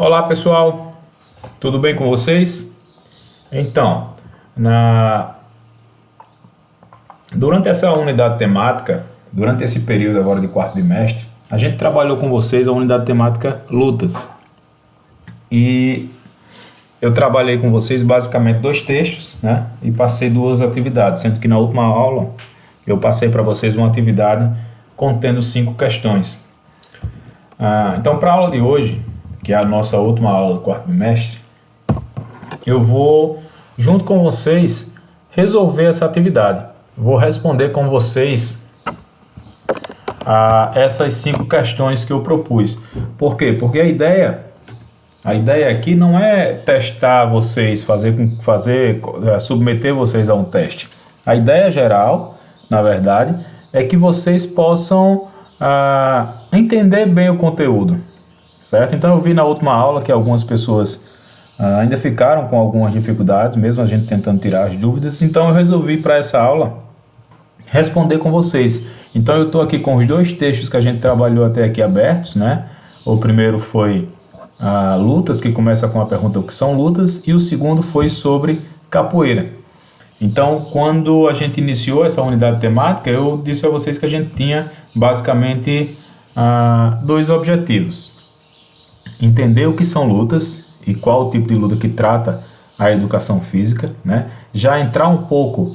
Olá pessoal, tudo bem com vocês? Então, durante essa unidade temática, durante esse período agora de quarto bimestre, a gente trabalhou com vocês a unidade temática lutas. E eu trabalhei com vocês basicamente 2 textos, né? E passei 2 atividades, sendo que na última aula eu passei para vocês uma atividade contendo 5 questões. Então, para a aula de hoje, que é a nossa última aula do quarto bimestre, eu vou, junto com vocês, resolver essa atividade. Vou responder com vocês essas 5 questões que eu propus. Por quê? Porque a ideia aqui não é testar vocês, submeter vocês a um teste. A ideia geral, na verdade, é que vocês possam entender bem o conteúdo, certo? Então eu vi na última aula que algumas pessoas ainda ficaram com algumas dificuldades, mesmo a gente tentando tirar as dúvidas. Então eu resolvi para essa aula responder com vocês. Então eu estou aqui com os 2 textos que a gente trabalhou até aqui abertos, né? O primeiro foi lutas, que começa com a pergunta o que são lutas, e o segundo foi sobre capoeira. Então, quando a gente iniciou essa unidade temática, eu disse a vocês que a gente tinha basicamente 2 objetivos: entender o que são lutas e qual o tipo de luta que trata a educação física, né? Já entrar um pouco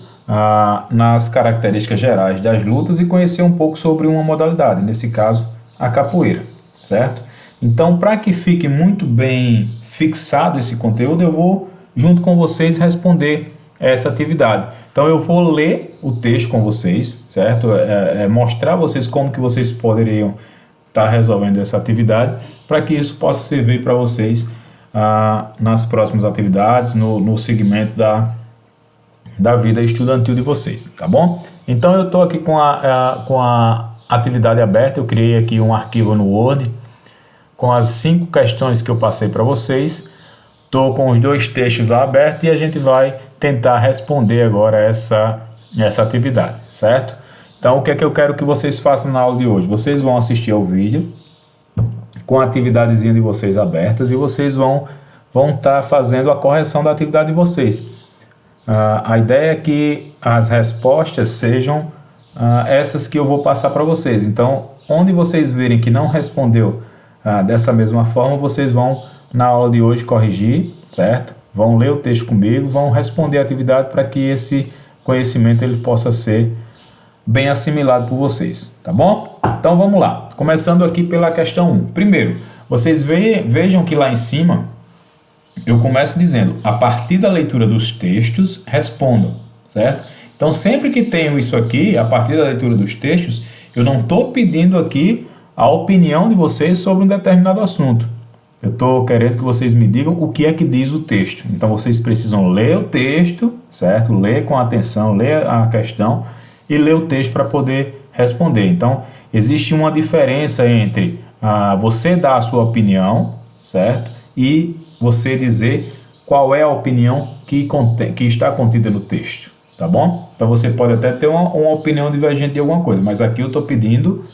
nas características gerais das lutas e conhecer um pouco sobre uma modalidade, nesse caso a capoeira, certo? Então, para que fique muito bem fixado esse conteúdo, eu vou, junto com vocês, responder essa atividade. Então, eu vou ler o texto com vocês, certo? Mostrar a vocês como que vocês poderiam estar resolvendo essa atividade, para que isso possa servir para vocês nas próximas atividades, no segmento da vida estudantil de vocês, tá bom? Então, eu estou aqui com a atividade aberta. Eu criei aqui um arquivo no Word com as 5 questões que eu passei para vocês. Estou com os 2 textos lá abertos e a gente vai tentar responder agora essa atividade, certo? Então, o que é que eu quero que vocês façam na aula de hoje? Vocês vão assistir ao vídeo com a atividadezinha de vocês abertas e vocês vão estar fazendo a correção da atividade de vocês. A ideia é que as respostas sejam essas que eu vou passar para vocês. Então, onde vocês verem que não respondeu dessa mesma forma, vocês vão, na aula de hoje, corrigir, certo? Vão ler o texto comigo, vão responder a atividade para que esse conhecimento ele possa ser bem assimilado por vocês, tá bom? Então vamos lá, começando aqui pela questão 1. Primeiro, vocês vejam que lá em cima eu começo dizendo: a partir da leitura dos textos, respondam, certo? Então sempre que tenho isso aqui, a partir da leitura dos textos, eu não estou pedindo aqui a opinião de vocês sobre um determinado assunto. Eu estou querendo que vocês me digam o que é que diz o texto. Então vocês precisam ler o texto, certo? Ler com atenção, ler a questão e ler o texto para poder responder. Então existe uma diferença entre você dar a sua opinião, certo? E você dizer qual é a opinião que está contida no texto, tá bom? Então você pode até ter uma opinião divergente de alguma coisa, mas aqui eu estou pedindo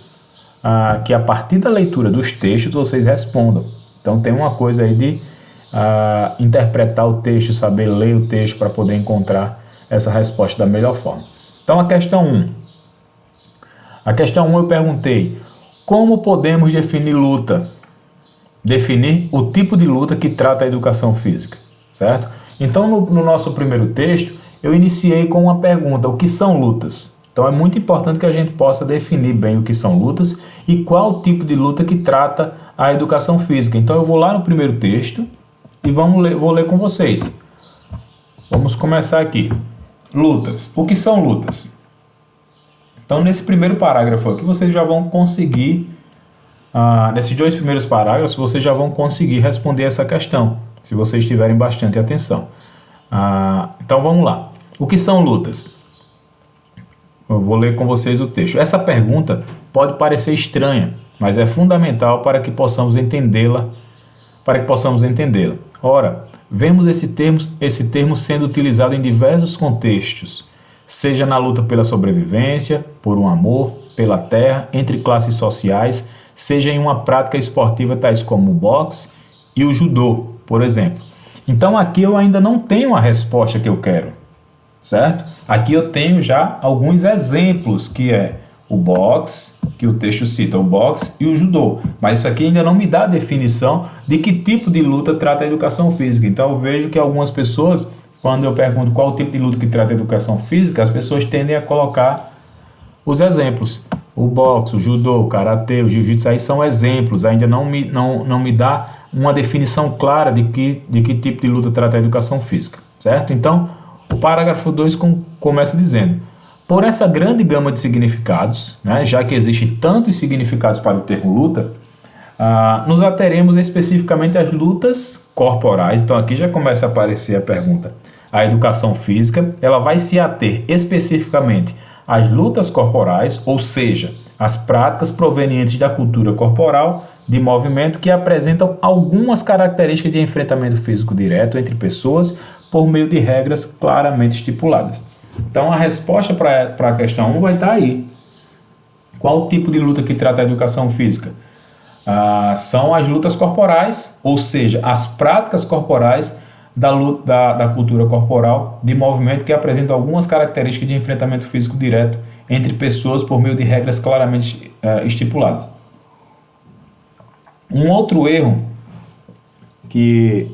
que a partir da leitura dos textos vocês respondam. Então tem uma coisa aí de interpretar o texto, saber ler o texto para poder encontrar essa resposta da melhor forma. Então a questão 1. A questão 1 eu perguntei: como podemos definir luta? Definir o tipo de luta que trata a educação física, certo? Então no nosso primeiro texto eu iniciei com uma pergunta: o que são lutas? Então é muito importante que a gente possa definir bem o que são lutas e qual o tipo de luta que trata a educação física. Então eu vou lá no primeiro texto e vou ler com vocês. Vamos começar aqui. Lutas. O que são lutas? Então nesse primeiro parágrafo aqui vocês já vão conseguir, nesses 2 primeiros parágrafos vocês já vão conseguir responder essa questão, se vocês tiverem bastante atenção. Então vamos lá. O que são lutas? Eu vou ler com vocês o texto. Essa pergunta pode parecer estranha, mas é fundamental para que possamos entendê-la. Ora, vemos esse termo sendo utilizado em diversos contextos, seja na luta pela sobrevivência, por um amor, pela terra, entre classes sociais, seja em uma prática esportiva tais como o boxe, e o judô, por exemplo. Então aqui eu ainda não tenho a resposta que eu quero, certo? Aqui eu tenho já alguns exemplos, que é o boxe, que o texto cita, o boxe e o judô. Mas isso aqui ainda não me dá a definição de que tipo de luta trata a educação física. Então eu vejo que algumas pessoas, quando eu pergunto qual o tipo de luta que trata a educação física, as pessoas tendem a colocar os exemplos. O boxe, o judô, o karatê, o jiu-jitsu, aí são exemplos. Ainda não me dá uma definição clara de que tipo de luta trata a educação física, certo? Então, o parágrafo 2 começa dizendo: por essa grande gama de significados, né, já que existem tantos significados para o termo luta, nos ateremos especificamente às lutas corporais. Então aqui já começa a aparecer a pergunta. A educação física, ela vai se ater especificamente às lutas corporais, ou seja, as práticas provenientes da cultura corporal de movimento que apresentam algumas características de enfrentamento físico direto entre pessoas por meio de regras claramente estipuladas. Então a resposta para a questão 1 vai estar aí. Qual o tipo de luta que trata a educação física? São as lutas corporais, ou seja, as práticas corporais da cultura corporal de movimento que apresentam algumas características de enfrentamento físico direto entre pessoas por meio de regras claramente estipuladas. Um outro erro que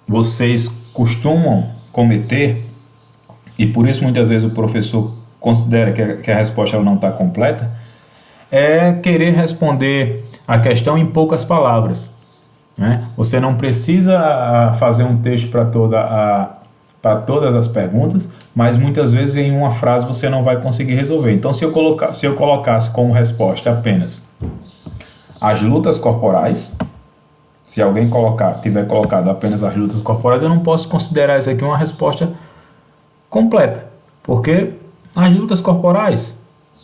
vocês costumam cometer, e por isso muitas vezes o professor considera que a resposta não está completa, é querer responder a questão em poucas palavras, né? Você não precisa fazer um texto para todas as perguntas, mas muitas vezes em uma frase você não vai conseguir resolver. Então se eu colocasse como resposta apenas as lutas corporais, se alguém tiver colocado apenas as lutas corporais, eu não posso considerar isso aqui uma resposta completa, porque as lutas corporais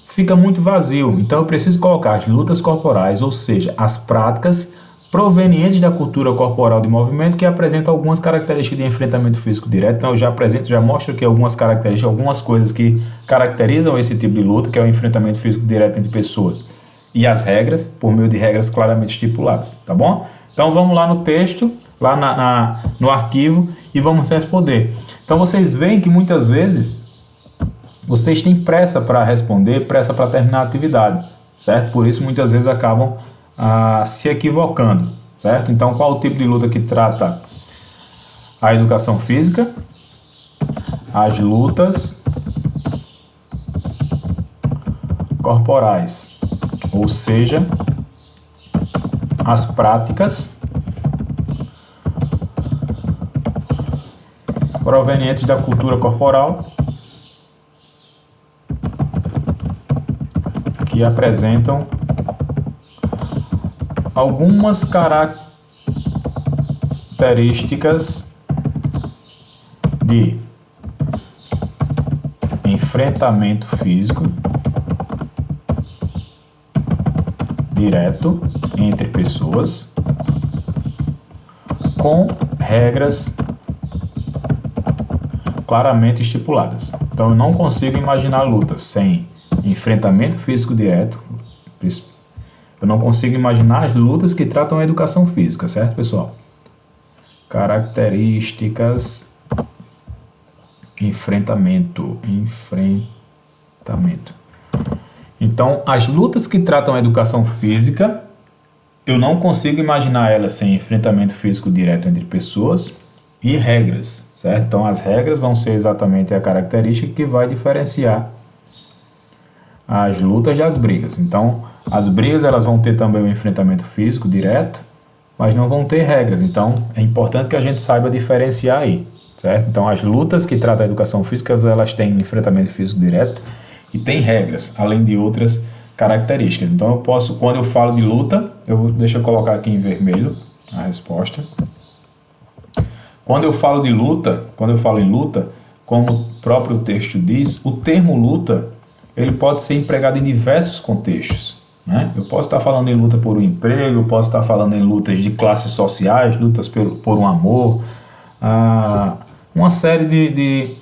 fica muito vazio. Então eu preciso colocar as lutas corporais, ou seja, as práticas provenientes da cultura corporal de movimento que apresentam algumas características de enfrentamento físico direto. Então eu já mostro aqui algumas características, algumas coisas que caracterizam esse tipo de luta, que é o enfrentamento físico direto entre pessoas, e as regras, por meio de regras claramente estipuladas, tá bom? Então vamos lá no texto, lá no arquivo, e vamos responder. Então vocês veem que muitas vezes vocês têm pressa para responder, pressa para terminar a atividade, certo? Por isso muitas vezes acabam se equivocando, certo? Então qual o tipo de luta que trata a educação física? As lutas corporais, ou seja, as práticas provenientes da cultura corporal que apresentam algumas características de enfrentamento físico direto entre pessoas com regras claramente estipuladas. Então eu não consigo imaginar lutas sem enfrentamento físico direto. Eu não consigo imaginar as lutas que tratam a educação física, certo, pessoal? Características, enfrentamento. Então, as lutas que tratam a educação física, eu não consigo imaginar elas sem enfrentamento físico direto entre pessoas e regras, certo? Então, as regras vão ser exatamente a característica que vai diferenciar as lutas das brigas. Então, as brigas elas vão ter também o enfrentamento físico direto, mas não vão ter regras. Então, é importante que a gente saiba diferenciar aí, certo? Então, as lutas que tratam a educação física, elas têm enfrentamento físico direto e têm regras, além de outras características. Então, eu posso, quando eu falo de luta, deixa eu colocar aqui em vermelho a resposta. Quando eu falo em luta, como o próprio texto diz, o termo luta ele pode ser empregado em diversos contextos, né? Eu posso estar falando em luta por um emprego, eu posso estar falando em lutas de classes sociais, lutas por um amor, uma série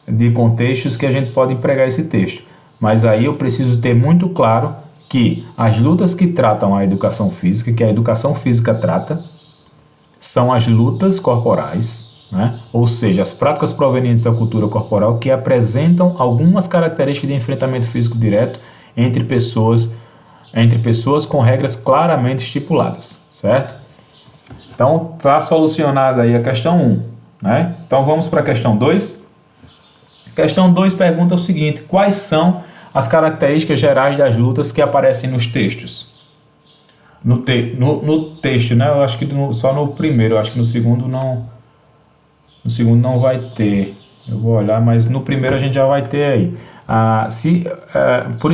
de contextos que a gente pode empregar esse texto. Mas aí eu preciso ter muito claro que as lutas que tratam a educação física, que a educação física trata, são as lutas corporais, né? Ou seja, as práticas provenientes da cultura corporal que apresentam algumas características de enfrentamento físico direto entre pessoas com regras claramente estipuladas, certo? Então, está solucionada aí a questão 1, né? Então, vamos para a questão 2. Questão 2 pergunta o seguinte: quais são as características gerais das lutas que aparecem nos textos? No texto, né? Eu acho que só no primeiro, eu acho que no segundo não vai ter. Eu vou olhar, mas no primeiro a gente já vai ter aí. Por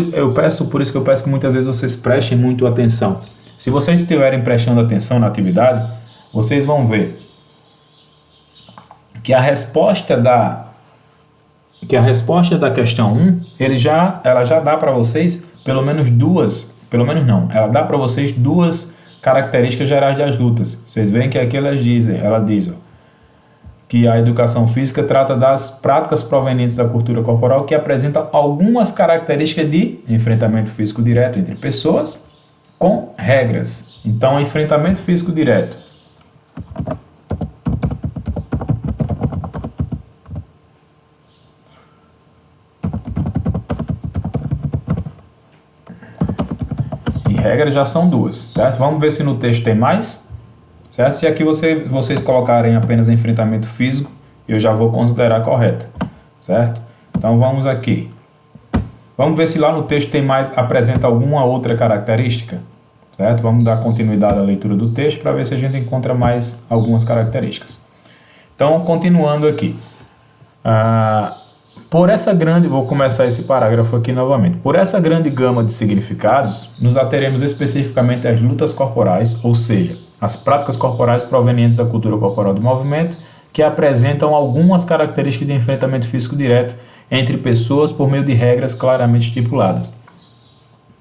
isso que eu peço que muitas vezes vocês prestem muito atenção. Se vocês estiverem prestando atenção na atividade, vocês vão ver que a resposta da questão 1, ela já dá para vocês ela dá para vocês duas características gerais das lutas. Vocês veem que aqui ela diz, que a educação física trata das práticas provenientes da cultura corporal que apresentam algumas características de enfrentamento físico direto entre pessoas com regras. Então, enfrentamento físico direto. E regras já são duas, certo? Vamos ver se no texto tem mais. Certo? Se aqui vocês colocarem apenas enfrentamento físico, eu já vou considerar correta, certo? Então vamos aqui. Vamos ver se lá no texto tem mais, apresenta alguma outra característica, certo? Vamos dar continuidade à leitura do texto para ver se a gente encontra mais algumas características. Então, continuando aqui. Vou começar esse parágrafo aqui novamente. Por essa grande gama de significados, nos ateremos especificamente às lutas corporais, ou seja, as práticas corporais provenientes da cultura corporal do movimento, que apresentam algumas características de enfrentamento físico direto entre pessoas por meio de regras claramente estipuladas.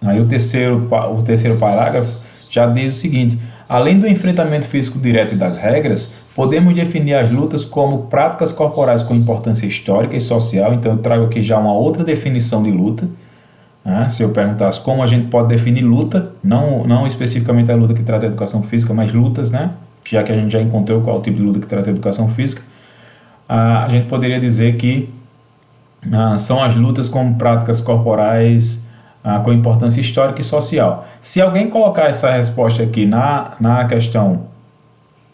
Aí o terceiro parágrafo já diz o seguinte: além do enfrentamento físico direto e das regras, podemos definir as lutas como práticas corporais com importância histórica e social. Então eu trago aqui já uma outra definição de luta. Se eu perguntasse como a gente pode definir luta, não especificamente a luta que trata a educação física, mas lutas, né? Já que a gente já encontrou qual é o tipo de luta que trata a educação física, a gente poderia dizer que são as lutas como práticas corporais com importância histórica e social. Se alguém colocar essa resposta aqui na questão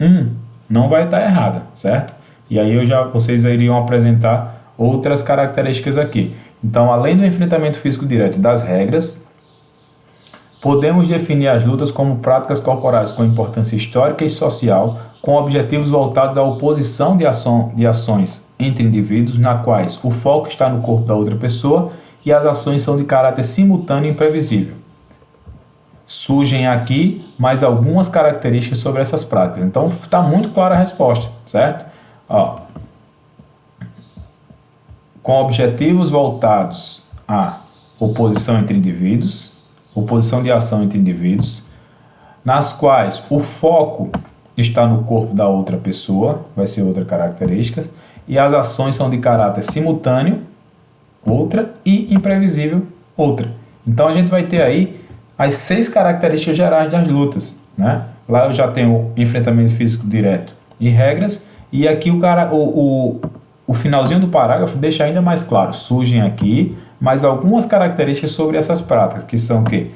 1, não vai estar errada, certo? E aí vocês iriam apresentar outras características aqui. Então, além do enfrentamento físico direto e das regras, podemos definir as lutas como práticas corporais com importância histórica e social, com objetivos voltados à oposição de ações entre indivíduos, na quais o foco está no corpo da outra pessoa e as ações são de caráter simultâneo e imprevisível. Surgem aqui mais algumas características sobre essas práticas. Então, está muito clara a resposta, certo? Com objetivos voltados à oposição entre indivíduos, oposição de ação entre indivíduos, nas quais o foco está no corpo da outra pessoa, vai ser outra característica, e as ações são de caráter simultâneo, outra, e imprevisível, outra. Então a gente vai ter aí as 6 características gerais das lutas, né? Lá eu já tenho enfrentamento físico direto e regras, e aqui o finalzinho do parágrafo deixa ainda mais claro. Surgem aqui mais algumas características sobre essas práticas, que são o quê?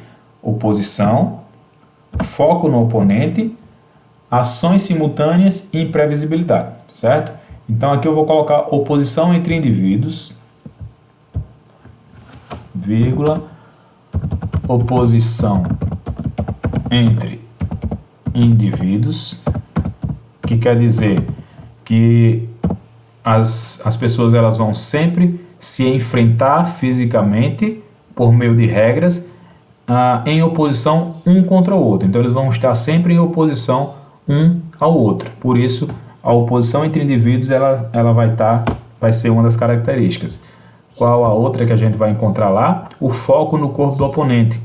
Oposição, foco no oponente, ações simultâneas e imprevisibilidade, certo? Então aqui eu vou colocar oposição entre indivíduos, vírgula, oposição entre indivíduos, que quer dizer que as pessoas elas vão sempre se enfrentar fisicamente por meio de regras em oposição um contra o outro. Então eles vão estar sempre em oposição um ao outro. Por isso a oposição entre indivíduos ela vai ser uma das características. Qual a outra que a gente vai encontrar lá? O foco no corpo do oponente.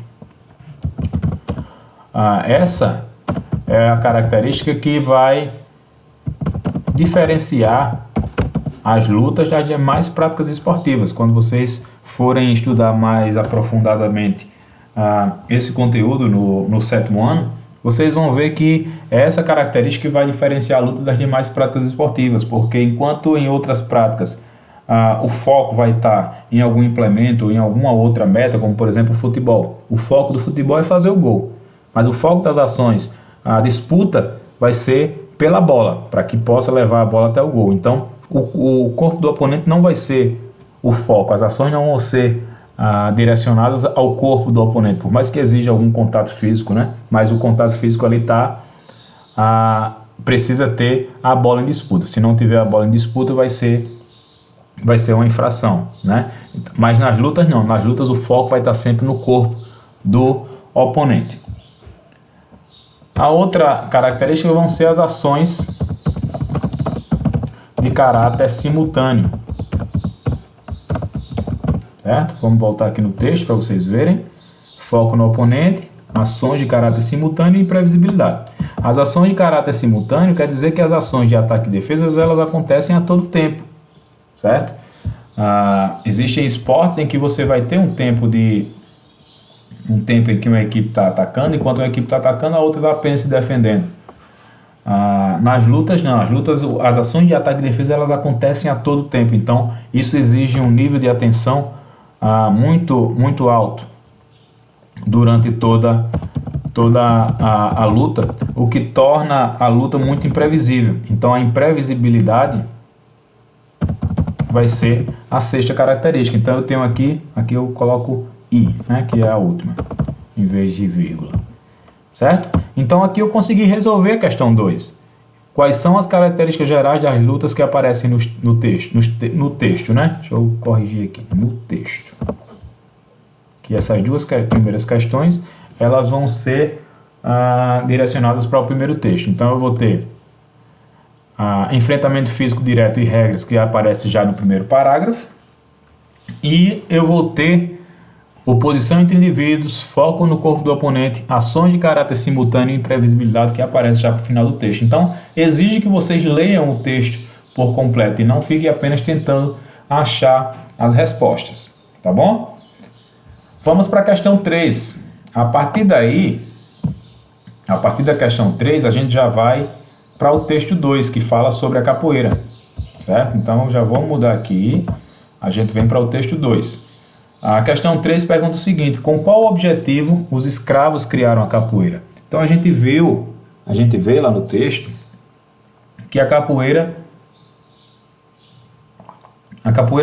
Essa é a característica que vai diferenciar as lutas das demais práticas esportivas. Quando vocês forem estudar mais aprofundadamente esse conteúdo no 7º ano, vocês vão ver que é essa característica que vai diferenciar a luta das demais práticas esportivas, porque enquanto em outras práticas o foco vai estar em algum implemento ou em alguma outra meta, como por exemplo o futebol. O foco do futebol é fazer o gol, mas o foco das ações, a disputa vai ser pela bola, para que possa levar a bola até o gol. Então o corpo do oponente não vai ser o foco, as ações não vão ser direcionadas ao corpo do oponente, por mais que exija algum contato físico, né? Mas o contato físico ali precisa ter a bola em disputa. Se não tiver a bola em disputa, vai ser uma infração, né? Mas nas lutas não, nas lutas o foco vai estar sempre no corpo do oponente. A outra característica vão ser as ações de caráter simultâneo, certo? Vamos voltar aqui no texto para vocês verem. Foco no oponente, ações de caráter simultâneo e imprevisibilidade. As ações de caráter simultâneo quer dizer que as ações de ataque e defesa elas acontecem a todo tempo, certo? Existem esportes em que você vai ter um tempo em que uma equipe está atacando, enquanto uma equipe está atacando, a outra vai apenas se defendendo. Nas lutas não, as ações de ataque e defesa elas acontecem a todo tempo, então isso exige um nível de atenção muito alto durante toda a luta, o que torna a luta muito imprevisível. Então a imprevisibilidade vai ser a sexta característica. Então eu tenho aqui eu coloco I, né, que é a última, em vez de vírgula, certo? Então aqui eu consegui resolver a questão 2. Quais são as características gerais das lutas que aparecem no texto, né? Deixa eu corrigir aqui, no texto. Que essas duas primeiras questões, elas vão ser direcionadas para o primeiro texto. Então eu vou ter enfrentamento físico direto e regras, que aparece já no primeiro parágrafo. E eu vou ter oposição entre indivíduos, foco no corpo do oponente, ações de caráter simultâneo e imprevisibilidade, que aparece já para o final do texto. Então, exige que vocês leiam o texto por completo e não fiquem apenas tentando achar as respostas, tá bom? Vamos para a questão 3. A partir da questão 3, a gente já vai para o texto 2, que fala sobre a capoeira, certo? Então, já vou mudar aqui, a gente vem para o texto 2. A questão 3 pergunta o seguinte: com qual objetivo os escravos criaram a capoeira? Então a gente vê lá no texto que a capoeira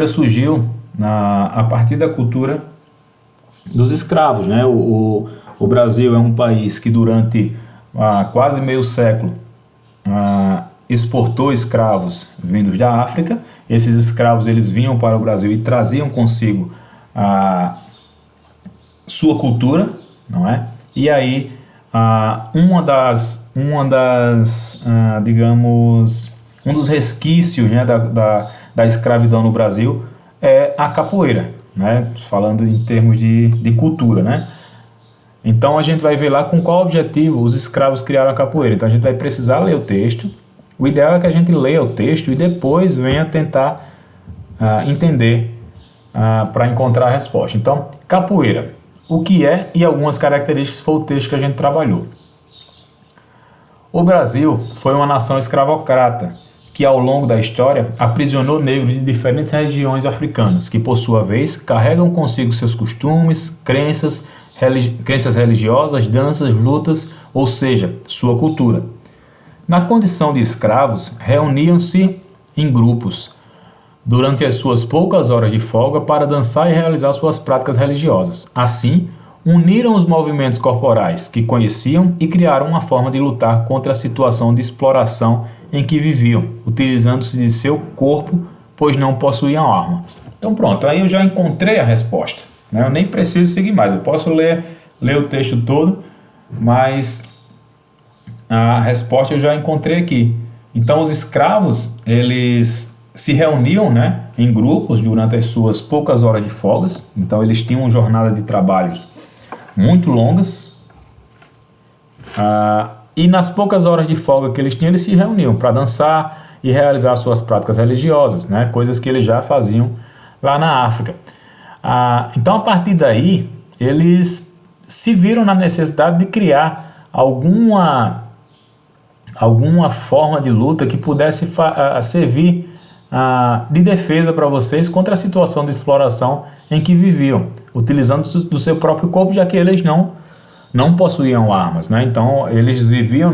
surgiu a partir da cultura dos escravos, né? O Brasil é um país que durante quase meio século exportou escravos vindos da África. Esses escravos eles vinham para o Brasil e traziam consigo a sua cultura, não é? E aí um dos resquícios, né, da escravidão no Brasil é a capoeira, né? Falando em termos de cultura, né? Então a gente vai ver lá com qual objetivo os escravos criaram a capoeira. Então a gente vai precisar ler o texto. O ideal é que a gente leia o texto e depois venha tentar entender para encontrar a resposta. Então, capoeira, o que é e algumas características foi o texto que a gente trabalhou. O Brasil foi uma nação escravocrata que ao longo da história aprisionou negros de diferentes regiões africanas, que por sua vez carregam consigo seus costumes, crenças religiosas, danças, lutas, ou seja, sua cultura. Na condição de escravos, reuniam-se em grupos durante as suas poucas horas de folga para dançar e realizar suas práticas religiosas. Assim, uniram os movimentos corporais que conheciam e criaram uma forma de lutar contra a situação de exploração em que viviam, utilizando-se de seu corpo, pois não possuíam armas. Então pronto, aí eu já encontrei a resposta, né? Eu nem preciso seguir mais, eu posso ler o texto todo, mas a resposta eu já encontrei aqui. Então os escravos, eles se reuniam, né, em grupos durante as suas poucas horas de folgas. Então eles tinham uma jornada de trabalho muito longas, e nas poucas horas de folga que eles tinham, eles se reuniam para dançar e realizar suas práticas religiosas, né, coisas que eles já faziam lá na África. Então a partir daí eles se viram na necessidade de criar alguma forma de luta que pudesse servir de defesa para vocês contra a situação de exploração em que viviam, utilizando do seu próprio corpo, já que eles não possuíam armas, né? Então eles viviam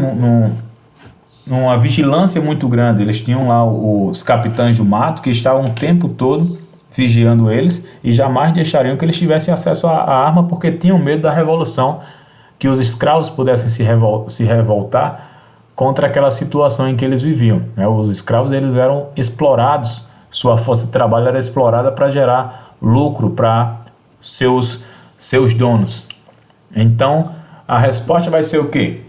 numa vigilância muito grande. Eles tinham lá os capitães do mato que estavam o tempo todo vigiando eles e jamais deixariam que eles tivessem acesso à arma, porque tinham medo da revolução, que os escravos pudessem se revoltar contra aquela situação em que eles viviam, né? Os escravos, eles eram explorados, sua força de trabalho era explorada para gerar lucro para seus donos. Então a resposta vai ser o quê?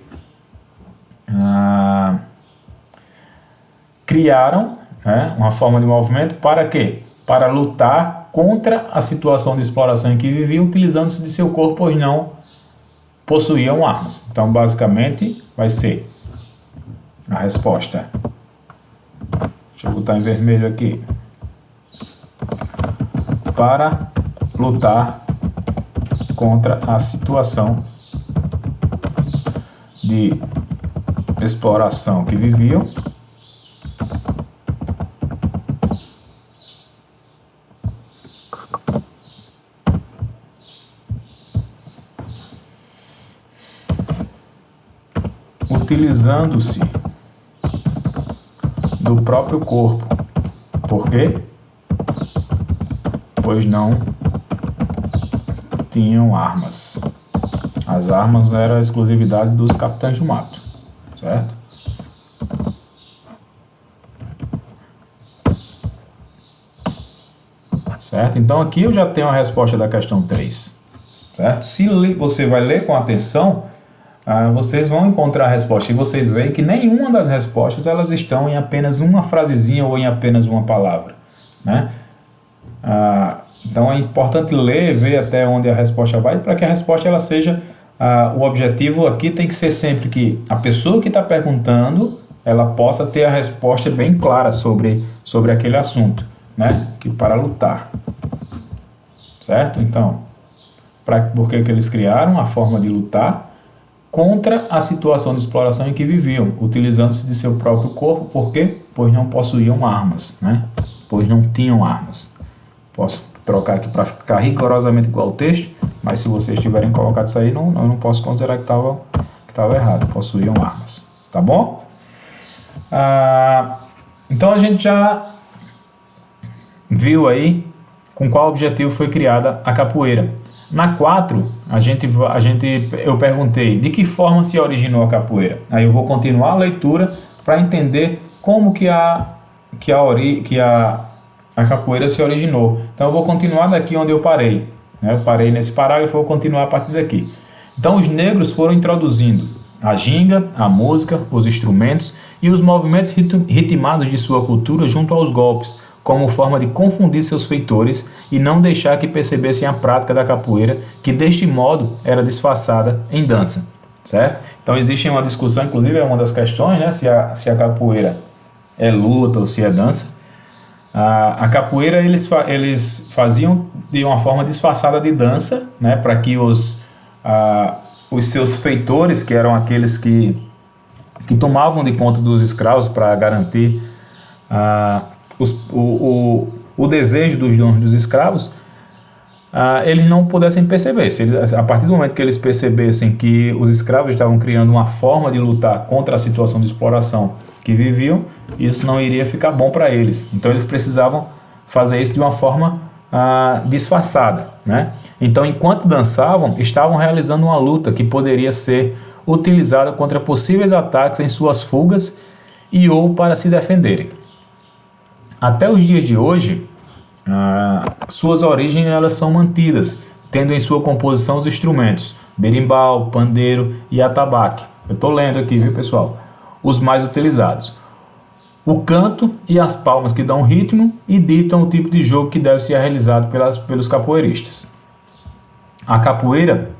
Criaram, né, uma forma de movimento para quê? Para lutar contra a situação de exploração em que viviam, utilizando-se de seu corpo, pois não possuíam armas. Então basicamente vai ser a resposta. Deixa eu botar em vermelho aqui. Para lutar contra a situação de exploração que viviam, utilizando-se do próprio corpo. Por quê? Pois não tinham armas. As armas eram a exclusividade dos capitães do mato, certo? Certo? Então aqui eu já tenho a resposta da questão 3, certo? Se você vai ler com atenção, vocês vão encontrar a resposta, e vocês veem que nenhuma das respostas elas estão em apenas uma frasezinha ou em apenas uma palavra, né? Então é importante ler, ver até onde a resposta vai, para que a resposta ela seja, o objetivo aqui tem que ser sempre que a pessoa que está perguntando, ela possa ter a resposta bem clara sobre aquele assunto, né? Que para lutar, certo? Então, por que eles criaram a forma de lutar contra a situação de exploração em que viviam, utilizando-se de seu próprio corpo? Por quê? Pois não possuíam armas, né? Pois não tinham armas. Posso trocar aqui para ficar rigorosamente igual ao texto, mas se vocês tiverem colocado isso aí, eu não posso considerar que estava errado. Possuíam armas, tá bom? Então a gente já viu aí com qual objetivo foi criada a capoeira. Na 4, eu perguntei de que forma se originou a capoeira. Aí eu vou continuar a leitura para entender como que a capoeira se originou. Então eu vou continuar daqui onde eu parei, né? Eu parei nesse parágrafo, eu vou continuar a partir daqui. Então os negros foram introduzindo a ginga, a música, os instrumentos e os movimentos ritmados de sua cultura junto aos golpes, como forma de confundir seus feitores e não deixar que percebessem a prática da capoeira, que deste modo era disfarçada em dança, certo? Então existe uma discussão, inclusive é uma das questões, né, se a capoeira é luta ou se é dança. A capoeira eles faziam de uma forma disfarçada de dança, né, para que os seus feitores, que eram aqueles que tomavam de conta dos escravos para garantir o desejo dos donos dos escravos, eles não pudessem perceber. A partir do momento que eles percebessem que os escravos estavam criando uma forma de lutar contra a situação de exploração que viviam, isso não iria ficar bom para eles. Então eles precisavam fazer isso de uma forma disfarçada, né? Então, enquanto dançavam, estavam realizando uma luta que poderia ser utilizada contra possíveis ataques em suas fugas e ou para se defenderem. Até os dias de hoje, suas origens elas são mantidas, tendo em sua composição os instrumentos berimbau, pandeiro e atabaque. Eu estou lendo aqui, viu, pessoal? Os mais utilizados. O canto e as palmas que dão ritmo e ditam o tipo de jogo que deve ser realizado pelos capoeiristas. A capoeira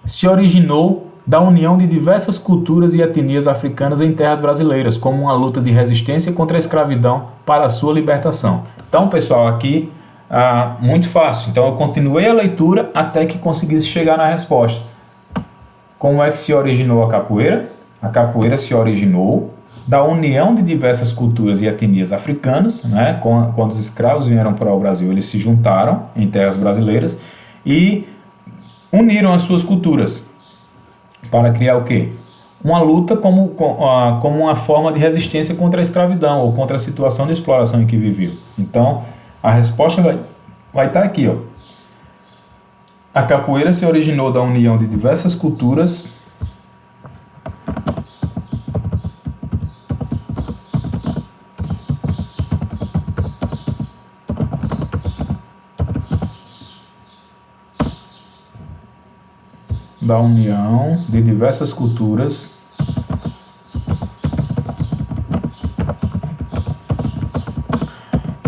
se originou da união de diversas culturas e etnias africanas em terras brasileiras, como uma luta de resistência contra a escravidão para a sua libertação. Então, pessoal, aqui muito fácil. Então, eu continuei a leitura até que conseguisse chegar na resposta. Como é que se originou a capoeira? A capoeira se originou da união de diversas culturas e etnias africanas, né? Quando os escravos vieram para o Brasil, eles se juntaram em terras brasileiras e uniram as suas culturas para criar o quê? Uma luta como uma forma de resistência contra a escravidão ou contra a situação de exploração em que viviam. Então, a resposta vai estar aqui, ó. A capoeira se originou da união de diversas culturas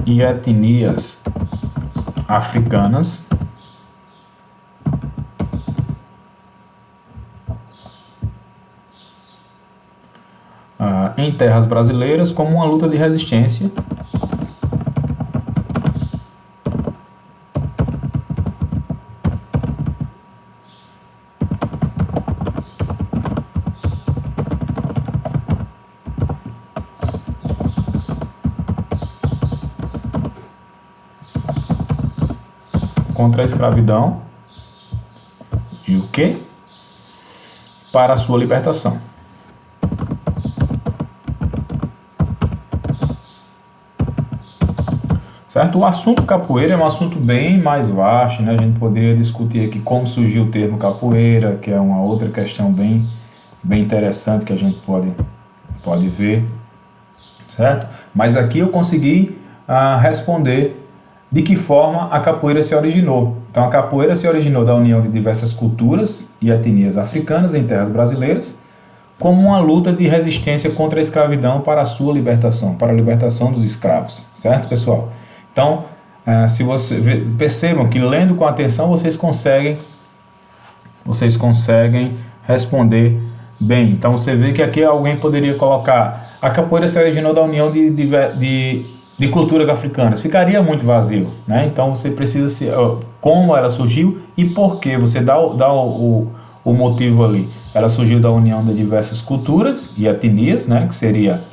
e etnias africanas em terras brasileiras como uma luta de resistência contra a escravidão e o quê? Para a sua libertação. Certo? O assunto capoeira é um assunto bem mais vasto, né? A gente poderia discutir aqui como surgiu o termo capoeira, que é uma outra questão bem interessante que a gente pode ver, certo? Mas aqui eu consegui responder de que forma a capoeira se originou. Então a capoeira se originou da união de diversas culturas e etnias africanas em terras brasileiras, como uma luta de resistência contra a escravidão para a sua libertação, para a libertação dos escravos, certo, pessoal? Então, se você percebam que lendo com atenção vocês conseguem responder bem. Então você vê que aqui alguém poderia colocar: a capoeira se originou da união de culturas africanas. Ficaria muito vazio, né? Então você precisa como ela surgiu e por quê. Você dá o motivo ali. Ela surgiu da união de diversas culturas e etnias, né? Que seria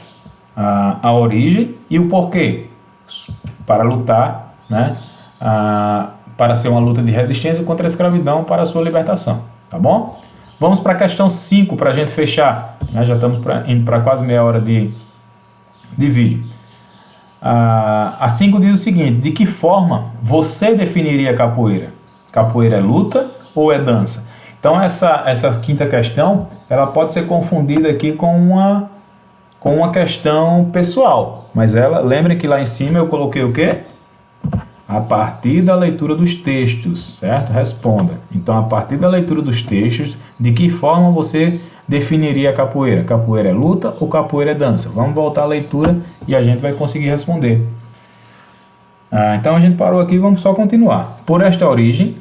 a origem, e o porquê. Para lutar, né? Para ser uma luta de resistência contra a escravidão para a sua libertação, tá bom? Vamos para a questão 5 para a gente fechar, né? Já estamos indo para quase meia hora de vídeo. A 5 diz o seguinte: de que forma você definiria a capoeira? Capoeira é luta ou é dança? Então essa quinta questão, ela pode ser confundida aqui com uma questão pessoal, mas lembrem que lá em cima eu coloquei o quê? A partir da leitura dos textos, certo? Responda. Então, a partir da leitura dos textos, de que forma você definiria a capoeira? Capoeira é luta ou capoeira é dança? Vamos voltar à leitura e a gente vai conseguir responder. Então, a gente parou aqui e vamos só continuar. Por esta origem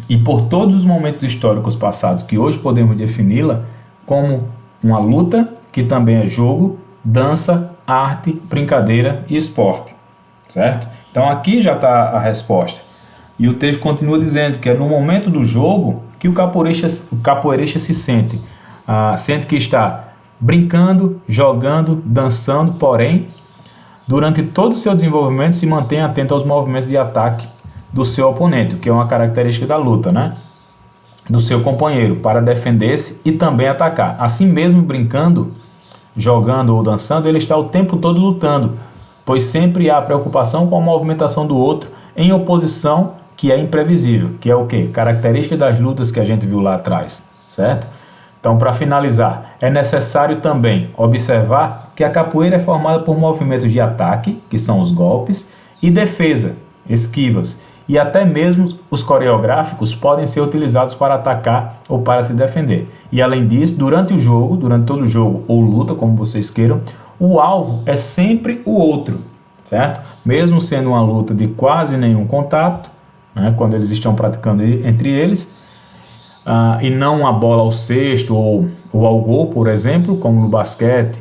e por todos os momentos históricos passados que hoje podemos defini-la como uma luta, que também é jogo, dança, arte, brincadeira e esporte, certo? Então aqui já está a resposta. E o texto continua dizendo que é no momento do jogo que o capoeirista se sente. Sente que está brincando, jogando, dançando, porém, durante todo o seu desenvolvimento se mantém atento aos movimentos de ataque do seu oponente, que é uma característica da luta, né? Do seu companheiro, para defender-se e também atacar. Assim mesmo, brincando, jogando ou dançando, ele está o tempo todo lutando, pois sempre há preocupação com a movimentação do outro em oposição, que é imprevisível, que é o quê? Característica das lutas que a gente viu lá atrás, certo? Então, para finalizar, é necessário também observar que a capoeira é formada por movimentos de ataque, que são os golpes, e defesa, esquivas, e até mesmo os coreográficos podem ser utilizados para atacar ou para se defender. E além disso, durante todo o jogo ou luta, como vocês queiram, o alvo é sempre o outro, certo? Mesmo sendo uma luta de quase nenhum contato, né, quando eles estão praticando entre eles, e não a bola ao cesto ou ao gol, por exemplo, como no basquete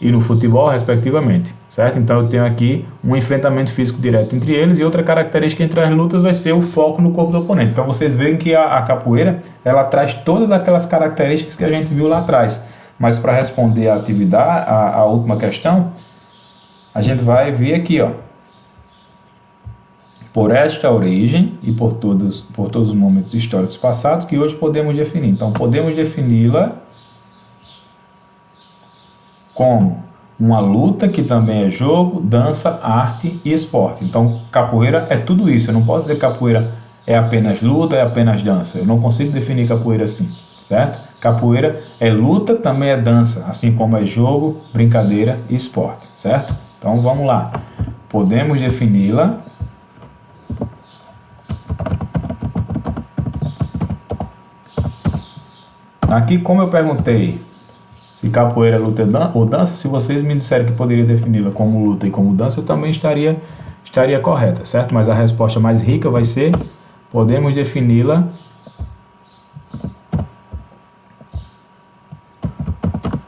e no futebol, respectivamente, certo? Então eu tenho aqui um enfrentamento físico direto entre eles, e outra característica entre as lutas vai ser o foco no corpo do oponente. Então vocês veem que a capoeira, ela traz todas aquelas características que a gente viu lá atrás. Mas para responder a atividade, a última questão, a gente vai ver aqui, ó. Por esta origem e por todos os momentos históricos passados que hoje podemos definir. Então podemos defini-la como uma luta que também é jogo, dança, arte e esporte. Então capoeira é tudo isso. Eu não posso dizer que capoeira é apenas luta, é apenas dança. Eu não consigo definir capoeira assim, certo? Capoeira é luta, também é dança, assim como é jogo, brincadeira e esporte, certo? Então vamos lá. Podemos defini-la aqui, como eu perguntei se capoeira é luta ou dança, se vocês me disserem que poderia defini-la como luta e como dança, eu também estaria correta, certo? Mas a resposta mais rica vai ser: podemos defini-la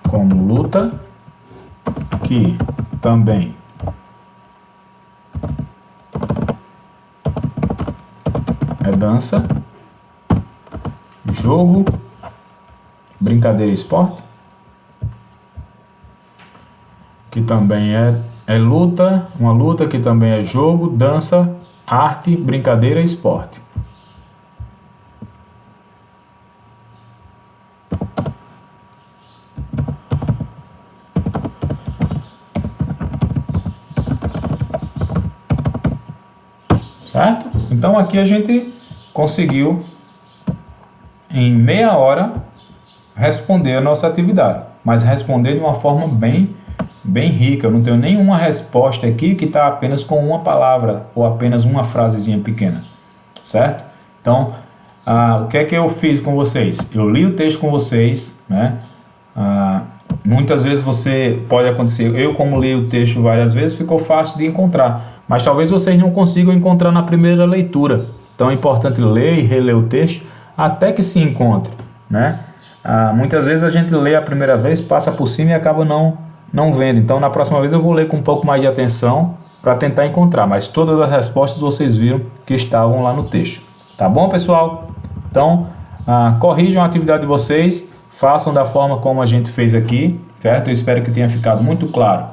como luta, que também é dança, jogo, brincadeira e esporte, que também é luta, uma luta que também é jogo, dança, arte, brincadeira e esporte. Certo? Então aqui a gente conseguiu em meia hora responder a nossa atividade, mas responder de uma forma bem rica. Eu não tenho nenhuma resposta aqui que está apenas com uma palavra ou apenas uma frasezinha pequena, certo? Então, o que é que eu fiz com vocês? Eu li o texto com vocês, né? Muitas vezes pode acontecer, eu como li o texto várias vezes, ficou fácil de encontrar, mas talvez vocês não consigam encontrar na primeira leitura. Então é importante ler e reler o texto até que se encontre, né? Muitas vezes a gente lê a primeira vez, passa por cima e acaba não vendo. Então na próxima vez eu vou ler com um pouco mais de atenção para tentar encontrar, mas todas as respostas vocês viram que estavam lá no texto. Tá bom, pessoal? Então corrijam a atividade de vocês, façam da forma como a gente fez aqui, certo? Eu espero que tenha ficado muito claro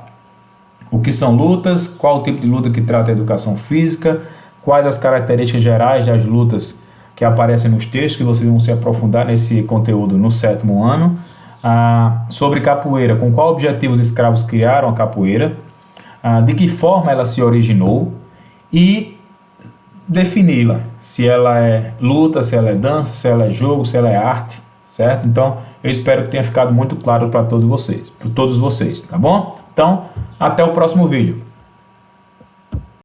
o que são lutas, qual o tipo de luta que trata a educação física, quais as características gerais das lutas que aparecem nos textos, que vocês vão se aprofundar nesse conteúdo no 7º ano. Sobre capoeira, com qual objetivo os escravos criaram a capoeira, de que forma ela se originou e defini-la, se ela é luta, se ela é dança, se ela é jogo, se ela é arte, certo? Então, eu espero que tenha ficado muito claro para todos vocês, tá bom? Então, até o próximo vídeo.